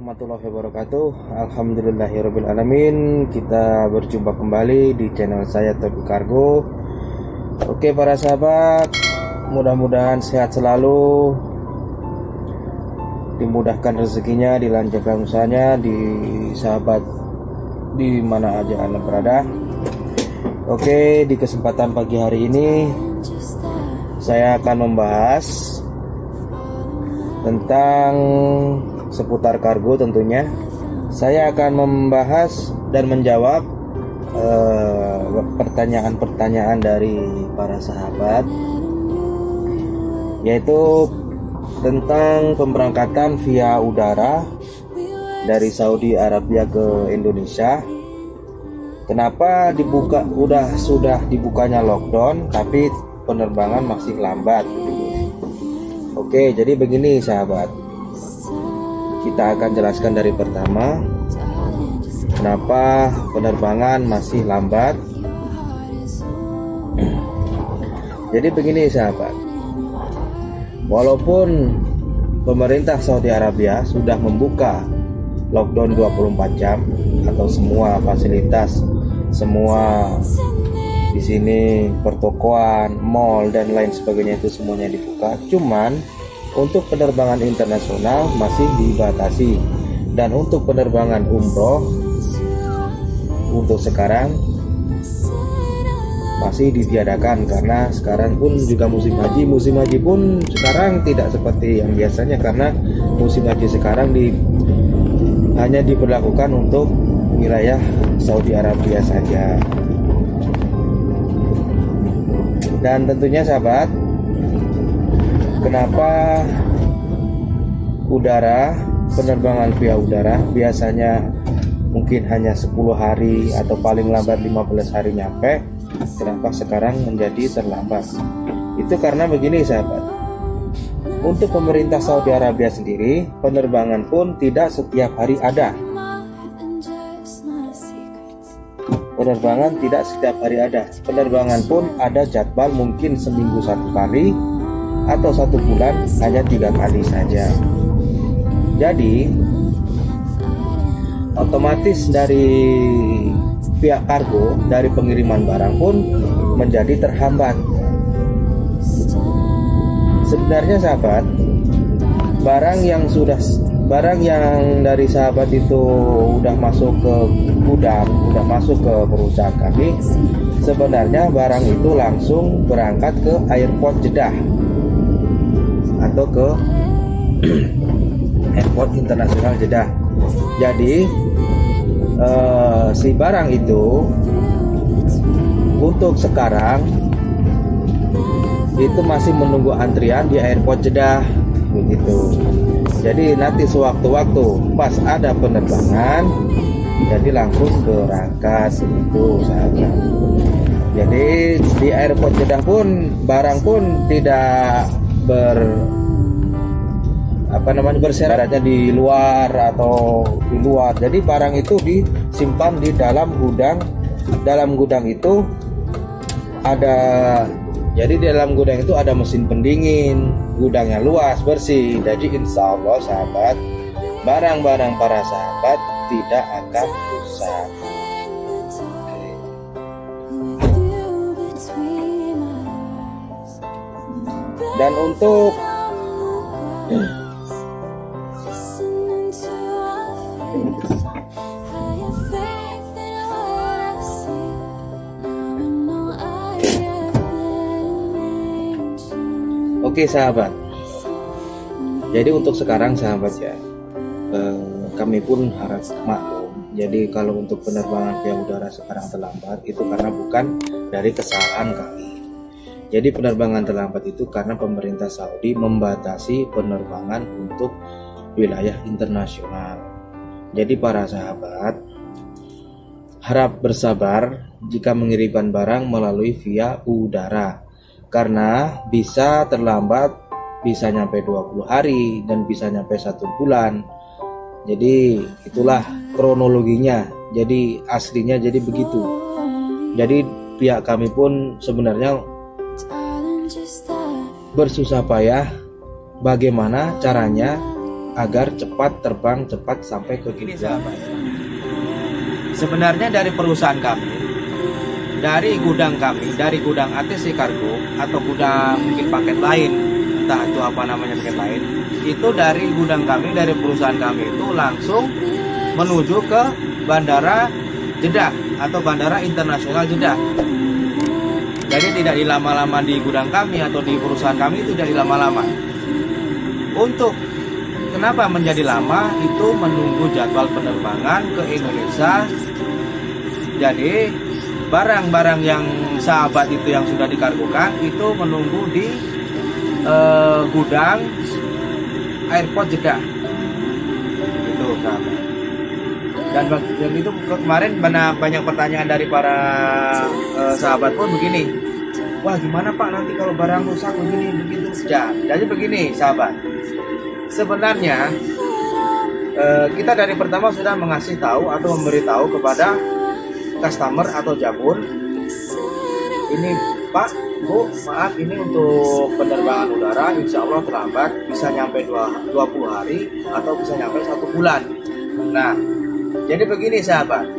warahmatullahi wabarakatuh. Alhamdulillahirrabbilalamin. Kita berjumpa kembali di channel saya Tobi Cargo. Oke para sahabat, mudah-mudahan sehat selalu, dimudahkan rezekinya, dilancarkan usahanya, di sahabat di mana aja Anda berada. Oke, di kesempatan pagi hari ini saya akan membahas tentang seputar kargo. Tentunya saya akan membahas dan menjawab pertanyaan-pertanyaan dari para sahabat, yaitu tentang pemberangkatan via udara dari Saudi Arabia ke Indonesia. Kenapa sudah dibukanya lockdown tapi penerbangan masih lambat? Oke, jadi begini sahabat, kita akan jelaskan dari pertama, kenapa penerbangan masih lambat. Jadi begini sahabat, walaupun pemerintah Saudi Arabia sudah membuka lockdown 24 jam atau semua fasilitas, semua di sini pertokoan, mall dan lain sebagainya itu semuanya dibuka, cuman untuk penerbangan internasional masih dibatasi, dan untuk penerbangan umroh untuk sekarang masih ditiadakan karena sekarang pun juga musim haji pun sekarang tidak seperti yang biasanya, karena musim haji sekarang hanya diberlakukan untuk wilayah Saudi Arabia saja. Dan tentunya sahabat, kenapa penerbangan via udara biasanya mungkin hanya 10 hari atau paling lambat 15 hari nyampe, kenapa sekarang menjadi terlambat? Itu karena begini sahabat, untuk pemerintah Saudi Arabia sendiri, penerbangan pun tidak setiap hari ada. Penerbangan tidak setiap hari ada. Penerbangan pun ada jadwal mungkin seminggu 1 kali atau 1 bulan hanya 3 kali saja. Jadi otomatis dari pihak kargo, dari pengiriman barang pun menjadi terhambat. Sebenarnya sahabat, barang yang dari sahabat itu udah masuk ke gudang, udah masuk ke perusahaan kami, sebenarnya barang itu langsung berangkat ke airport Jeddah atau ke airport internasional Jeddah. Jadi si barang itu untuk sekarang itu masih menunggu antrian di airport Jeddah begitu. Jadi nanti sewaktu-waktu pas ada penerbangan, jadi langsung berangkat begitu sahabat. Jadi di airport Jeddah pun barang pun tidak berseraratnya di luar atau di luar. Jadi barang itu disimpan di dalam gudang. Dalam gudang itu ada mesin pendingin, gudangnya luas, bersih. Jadi insya Allah sahabat, barang-barang para sahabat tidak akan rusak. Dan untuk oke sahabat, jadi untuk sekarang sahabat ya, kami pun harus maklum. Jadi kalau untuk penerbangan via udara sekarang terlambat, itu karena bukan dari kesalahan kami. Jadi penerbangan terlambat itu karena pemerintah Saudi membatasi penerbangan untuk wilayah internasional. Jadi para sahabat harap bersabar jika mengirimkan barang melalui via udara, karena bisa terlambat, bisa nyampe 20 hari dan bisa nyampe 1 bulan. Jadi itulah kronologinya. Jadi aslinya jadi begitu. Jadi pihak kami pun sebenarnya bersusah payah bagaimana caranya agar cepat terbang, cepat sampai ke tujuan. Sebenarnya dari perusahaan kami, dari gudang kami, dari gudang ATC Kargo atau gudang mungkin paket lain, entah itu apa namanya paket lain, itu dari gudang kami, dari perusahaan kami itu langsung menuju ke Bandara Jeddah atau Bandara Internasional Jeddah. Jadi tidak dilama-lama di gudang kami atau di perusahaan kami, itu tidak dilama-lama. Untuk kenapa menjadi lama, itu menunggu jadwal penerbangan ke Indonesia. Jadi barang-barang yang sahabat itu yang sudah dikargokan itu menunggu di gudang airport Jeddah. Itu sahabat. Dan itu kemarin banyak pertanyaan dari para sahabat pun begini, wah gimana Pak nanti kalau barang rusak begini begitu. Jadi begini sahabat, sebenarnya kita dari pertama sudah mengasih tahu atau memberitahu kepada customer atau jabun, ini Pak, Bu, maaf ini untuk penerbangan udara insya Allah terlambat, bisa nyampe 20 hari atau bisa nyampe 1 bulan. Nah, jadi begini sahabat,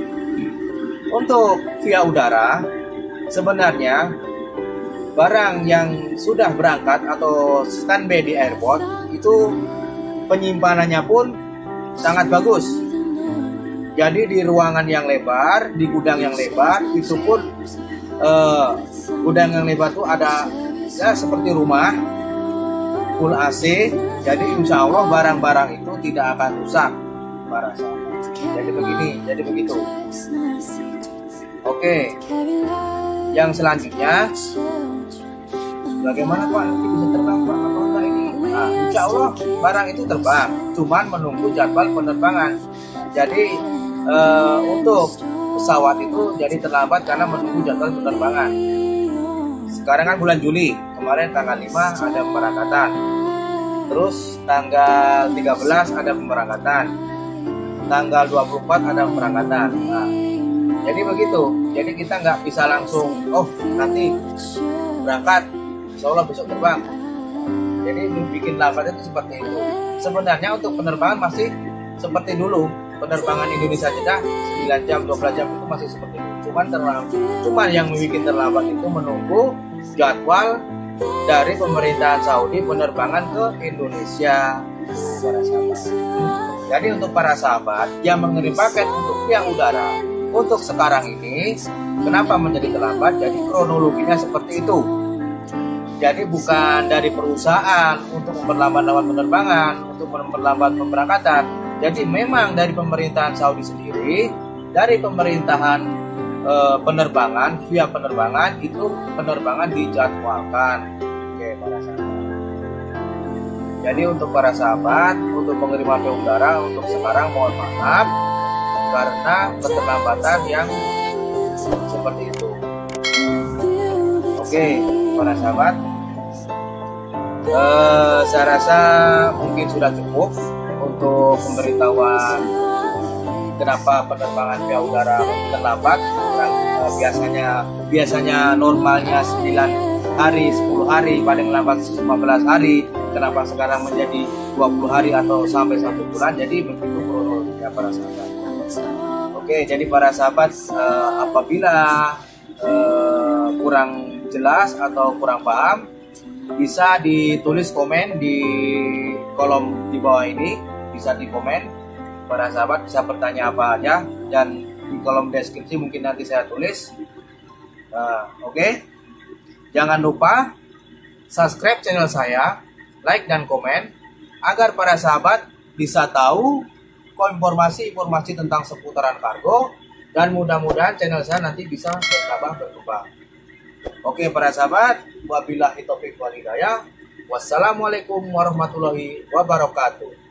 untuk via udara sebenarnya barang yang sudah berangkat atau standby di airport itu penyimpanannya pun sangat bagus. Jadi di ruangan yang lebar, di gudang yang lebar, itu pun gudang yang lebar itu ada ya seperti rumah, full AC. Jadi insya Allah barang-barang itu tidak akan rusak para sahabat. Jadi begini, jadi begitu. Oke, yang selanjutnya, bagaimana Pak nanti bisa terbang Pak atau enggak ini? Nah, insya Allah barang itu terbang, cuman menunggu jadwal penerbangan. Jadi untuk pesawat itu jadi terlambat karena menunggu jadwal penerbangan. Sekarang kan bulan Juli, kemarin tanggal 5 ada pemberangkatan, terus tanggal 13 ada pemberangkatan, tanggal 24 ada pemberangkatan. Nah, jadi begitu. Jadi kita nggak bisa langsung, oh nanti berangkat, insya Allah besok terbang. Jadi bikin lambat itu seperti itu. Sebenarnya untuk penerbangan masih seperti dulu. Penerbangan Indonesia Jeddah 9 jam, 12 jam itu masih seperti itu. Cuman yang membuat terlambat itu menunggu jadwal dari pemerintahan Saudi penerbangan ke Indonesia. Para sahabat. Jadi untuk para sahabat yang mengirim paket untuk via udara untuk sekarang ini, kenapa menjadi terlambat? Jadi kronologinya seperti itu. Jadi bukan dari perusahaan untuk memperlambat penerbangan, untuk memperlambat pemberangkatan. Jadi memang dari pemerintahan Saudi sendiri, dari pemerintahan penerbangan, via penerbangan itu penerbangan dijadwalkan. Oke, para sahabat. Jadi untuk para sahabat, untuk pengiriman via udara untuk sekarang mohon maaf karena keterlambatan yang seperti itu. Oke, para sahabat, saya rasa mungkin sudah cukup untuk pemberitahuan kenapa penerbangan via udara terlambat. Biasanya normalnya 9 hari, 10 hari, paling lambat 15 hari. Kenapa sekarang menjadi 20 hari atau sampai 1 bulan? Jadi begitu kronologinya para sahabat. Oke, jadi para sahabat, apabila kurang jelas atau kurang paham, bisa ditulis komen di kolom di bawah ini, bisa di komen. Para sahabat bisa bertanya apa aja, dan di kolom deskripsi mungkin nanti saya tulis. Oke. Jangan lupa subscribe channel saya, like dan komen, agar para sahabat bisa tahu informasi tentang seputaran kargo, dan mudah-mudahan channel saya nanti bisa berkembang. Oke para sahabat, wabillahi taufiq wal hidayah. Wassalamualaikum warahmatullahi wabarakatuh.